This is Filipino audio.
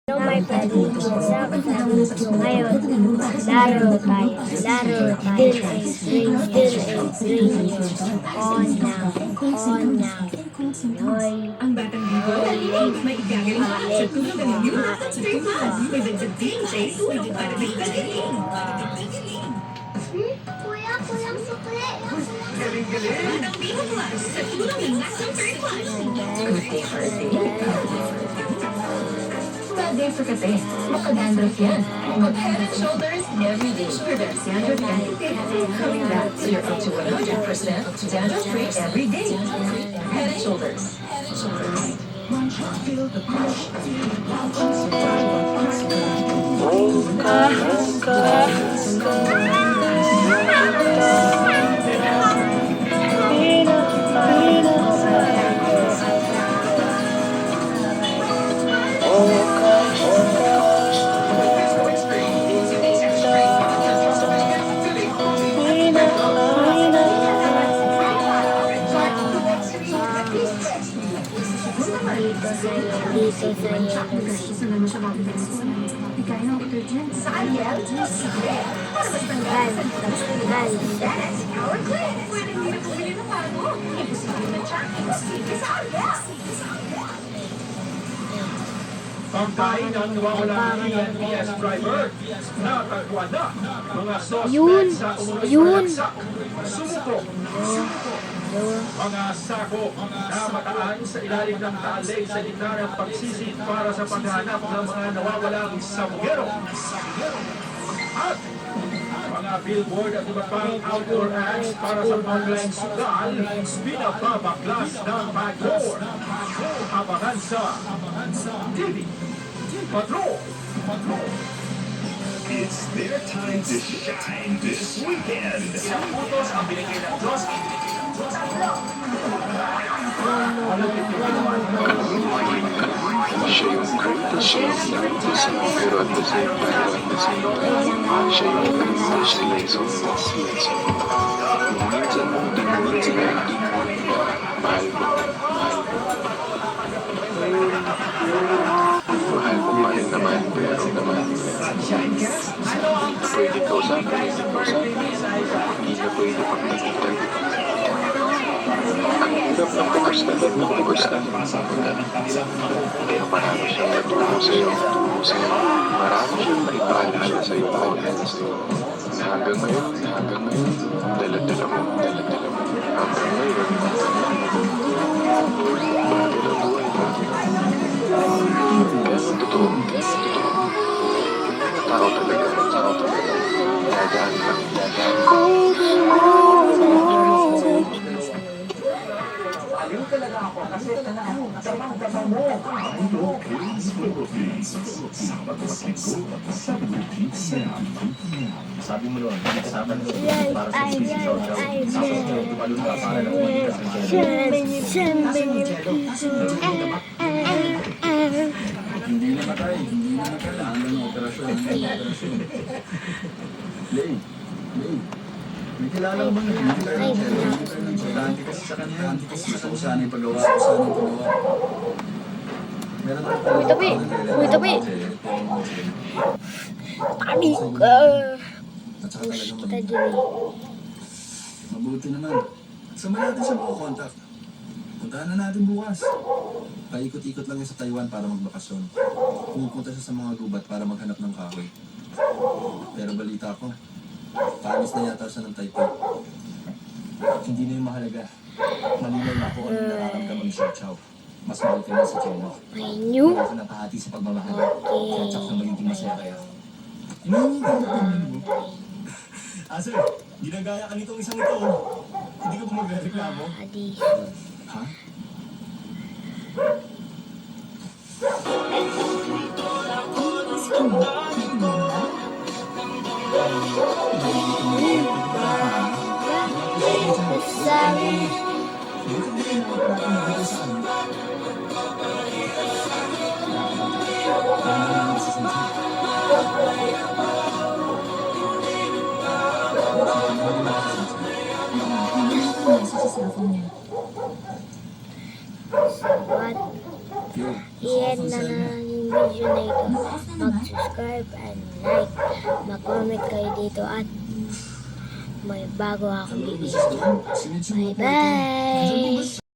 Hello my friends, ngayon, laro tayo, still a dream, on now, Noy, Ang batang libo, may igagaling pa sa tulong ng immune at sa Paypal. With the DJ, tulong para may pagaling. Kuya, kulang sukli. Batang libo plus sa tulong ng Master Paypal. Day for kape. Makadandruff yan. Head and Shoulders every day prevents dandruff and coming back so you're up to 100% dandruff-free every day. Head and Shoulders. dito sa yellow. Saan yan? Para mas tanggal. Pwede hindi na bumili ng bago. Imposible na tiyan. Imposible sa Ariel. Pagkain ang nawawala ng PS driver. Natagpuan na. Mga Yun. suspect sa umulusaksak. Sumuko. Yun. Mga sako na mataan sa ilalim ng tali sa gitna ng pagsisid para sa paghanap ng mga nawawalang sabugero. At mga billboard at iba pang outdoor ads para sa online sugal, pinapabaklas ng Backdoor. Abangan sa TV Patrol. It's their time to shine this weekend. Ilang putos ang binigay ng Diyos. Siya yung greatest pero at the same time, siya yung greatest lesson. Minsan mong di mo mahal mo. Mahal mo pa rin naman, pero hindi na pwede kausapin, hindi na pwede pagtagitan. Ang hirap ng bukas na kaya marami siyang natulong sa'yo. Marami siyang maipaalala sa'yo. Na hanggang ngayon, dala-dala mo. Hanggang ngayon, bagay na buhay mo. Kaya totoo. Tao talaga. Dadaan lang. Sabi mo noon, kasama mo para sa special show. Tapos tumalun ka para lang maging hindi namatay. Kailangan ng operasyon. Lay. May kilala mo na yun. Dati kasi sa kanya. Gusto ko sana yung paggawa. Meron ako Tabi. Tabi ka. At saka talagang Kita dyan mabuti naman. Sama natin siya makakontakt. Puntahan na natin bukas. Paikot-ikot lang yun sa Taiwan para magbakasyon. Pumupunta siya sa mga gubat para maghanap ng kahoy. Pero balita ko, paalis na yata siya ng Taipei. Hindi na yung mahalaga. Malinaw na ako ano nararamdaman ni Xiao Chao. Mas mahal ka na sa Chino. Menu. Wala ka ng kahati sa pagmamahal. Okay. Kaya tsak na magiging masaya kayo. Inahingi ka na mo. Sir, ginagaya ka nitong isang ito. Hindi ka ba magreklamo? Adi. Ha? Sorry. Sabat. Iyan na lang yung video na ito, mag-subscribe and like, mag-comment kayo dito at may bago akong Hello, video. Mrs. Dawn. Sinitsi mo po ito. Bye-bye!